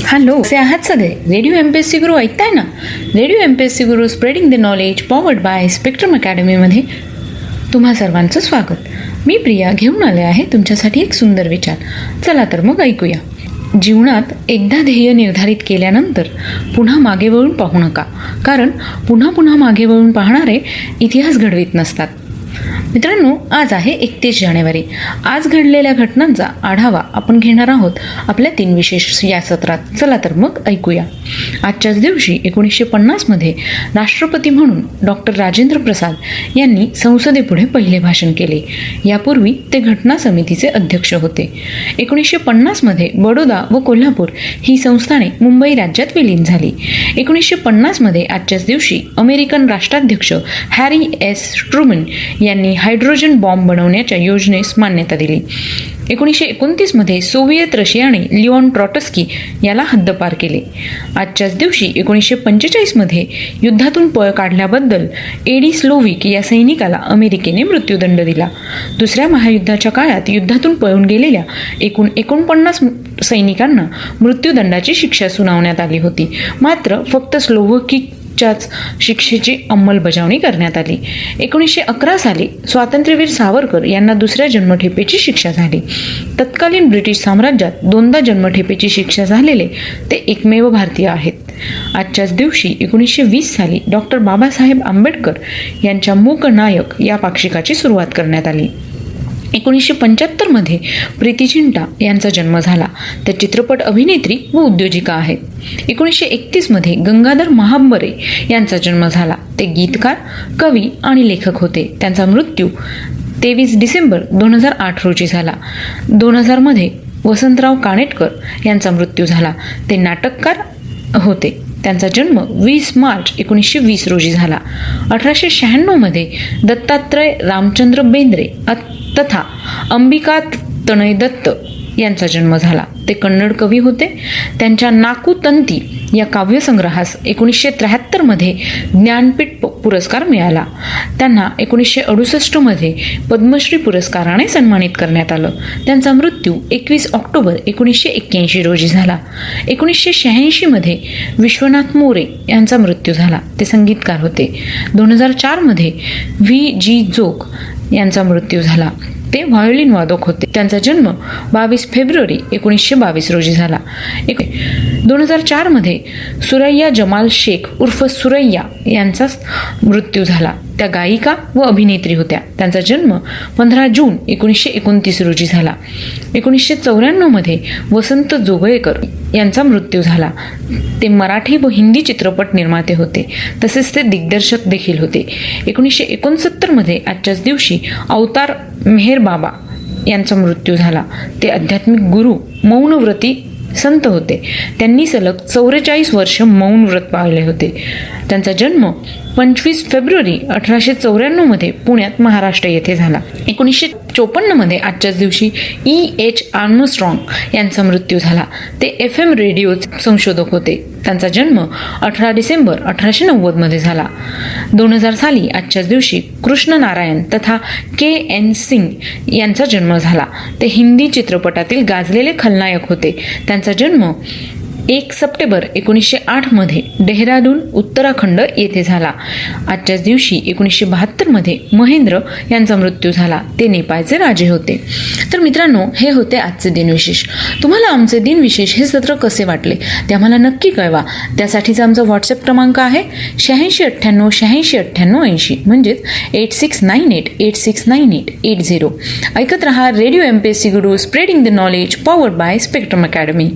Hello, कसे आहात सगळे? रेडिओ MPSC गुरु ऐकताय ना? Radio MPSC Guru spreading the knowledge powered by spectrum अकॅडमीमध्ये तुम्हा सर्वांचं स्वागत. मी प्रिया घेऊन आले आहे तुमच्यासाठी एक सुंदर विचार. चला तर मग ऐकूया. जीवनात एकदा ध्येय निर्धारित केल्यानंतर पुन्हा मागे वळून पाहू नका, कारण पुन्हा पुन्हा मागे वळून पाहणारे इतिहास घडवीत नसतात. मित्रांनो, आज आहे 31 जानेवारी. आज घडलेल्या घटनांचा आढावा आपण घेणार आहोत आपल्या 3 विशेष या सत्रात. चला तर मग ऐकूया. आजच्याच दिवशी 1950 राष्ट्रपती म्हणून डॉक्टर राजेंद्र प्रसाद यांनी संसदेपुढे पहिले भाषण केले. यापूर्वी ते घटना समितीचे अध्यक्ष होते. 1950 बडोदा व कोल्हापूर ही संस्थाने मुंबई राज्यात विलीन झाली. 1950 आजच्याच दिवशी अमेरिकन राष्ट्राध्यक्ष हॅरी एस ट्रूमन यांनी हायड्रोजन बॉम्ब बनवण्याच्या योजनेस मान्यता दिली. 1929 सोव्हिएत रशियाने लिओन ट्रॉटस्की याला हद्दपार केले. आजच्याच दिवशी 1945 युद्धातून पळ काढल्याबद्दल एडी स्लोव्हिक या सैनिकाला अमेरिकेने मृत्यूदंड दिला. दुसऱ्या महायुद्धाच्या काळात युद्धातून पळून गेलेल्या एकूण 49 सैनिकांना मृत्यूदंडाची शिक्षा सुनावण्यात आली होती. मात्र फक्त स्लोव्हिकच्याच शिक्षेची अंमलबजावणी करण्यात आली. 1911 साली स्वातंत्र्यवीर सावरकर यांना दुसऱ्या जन्मठेपेची शिक्षा झाली. तत्कालीन ब्रिटिश साम्राज्यात 2दा जन्मठेपेची शिक्षा झालेले ते एकमेव भारतीय आहेत. आजच्याच दिवशी 1920 साली डॉक्टर बाबासाहेब आंबेडकर यांच्या मूक नायक या पाक्षिकाची सुरुवात करण्यात आली. 1975 प्रीती झिंटा यांचा जन्म झाला. त्या चित्रपट अभिनेत्री व उद्योजिका आहेत. 1931 गंगाधर महांबरे यांचा जन्म झाला. ते गीतकार, कवी आणि लेखक होते. त्यांचा मृत्यू 23 डिसेंबर 2008 रोजी झाला. 2000 वसंतराव कानेटकर यांचा मृत्यू झाला. ते नाटककार होते. त्यांचा जन्म 20 मार्च 1920 रोजी झाला. 1896 दत्तात्रय रामचंद्र बेंद्रे तथा अंबिका तनय दत्त यांचा जन्म झाला. ते कन्नड कवी होते. त्यांच्या नाकूतंती या काव्यसंग्रहास 1973 ज्ञानपीठ पुरस्कार मिळाला. त्यांना 1968 पद्मश्री पुरस्काराने सन्मानित करण्यात आलं. त्यांचा मृत्यू 21 ऑक्टोबर 1981 रोजी झाला. 1986 विश्वनाथ मोरे यांचा मृत्यू झाला. ते संगीतकार होते. 2004 VG जोग यांचा मृत्यू झाला. ते व्हायोलिन वादक होते. त्यांचा जन्म 22 फेब्रुवारी 1922 रोजी झाला. 2004 सुरैया जमाल शेख उर्फ सुरैया यांचा मृत्यू झाला. त्या गायिका व अभिनेत्री होत्या. त्यांचा जन्म 15 जून 1929 रोजी झाला. 1994 वसंत जोगळेकर यांचा मृत्यू झाला. ते मराठी व हिंदी चित्रपट निर्माते होते. तसेच ते दिग्दर्शक देखील होते. 1969 आजच्याच दिवशी अवतार मेहर बाबा यांचा मृत्यू झाला. ते आध्यात्मिक गुरु, मौनव्रती संत होते. त्यांनी सलग 44 वर्ष मौन व्रत पाळले होते. त्यांचा जन्म 25 फेब्रुवारी 1894 पुण्यात, महाराष्ट्र येथे झाला. 1954 आजच्याच दिवशी E.H. आर्मस्ट्रॉंग यांचा मृत्यू झाला. ते FM रेडिओ संशोधक होते. त्यांचा जन्म 18 डिसेंबर 1890 झाला. 2000 साली आजच्याच दिवशी कृष्ण नारायण तथा K.N. सिंग यांचा जन्म झाला. ते हिंदी चित्रपटातील गाजलेले खलनायक होते. त्यांचा जन्म 1 सप्टेंबर 1908 डेहराडून, उत्तराखंड येथे झाला. आजच्याच दिवशी 1972 महेंद्र यांचा मृत्यू झाला. ते नेपाळचे राजे होते. तर मित्रांनो, हे होते आजचे दिनविशेष. तुम्हाला आमचे दिनविशेष हे सत्र कसे वाटले ते आम्हाला नक्की कळवा. त्यासाठीचा आमचा व्हॉट्सअप क्रमांक आहे 8698869880, म्हणजेच 8698869880. ऐकत रहा radio MPSC Guru spreading the knowledge powered by spectrum academy.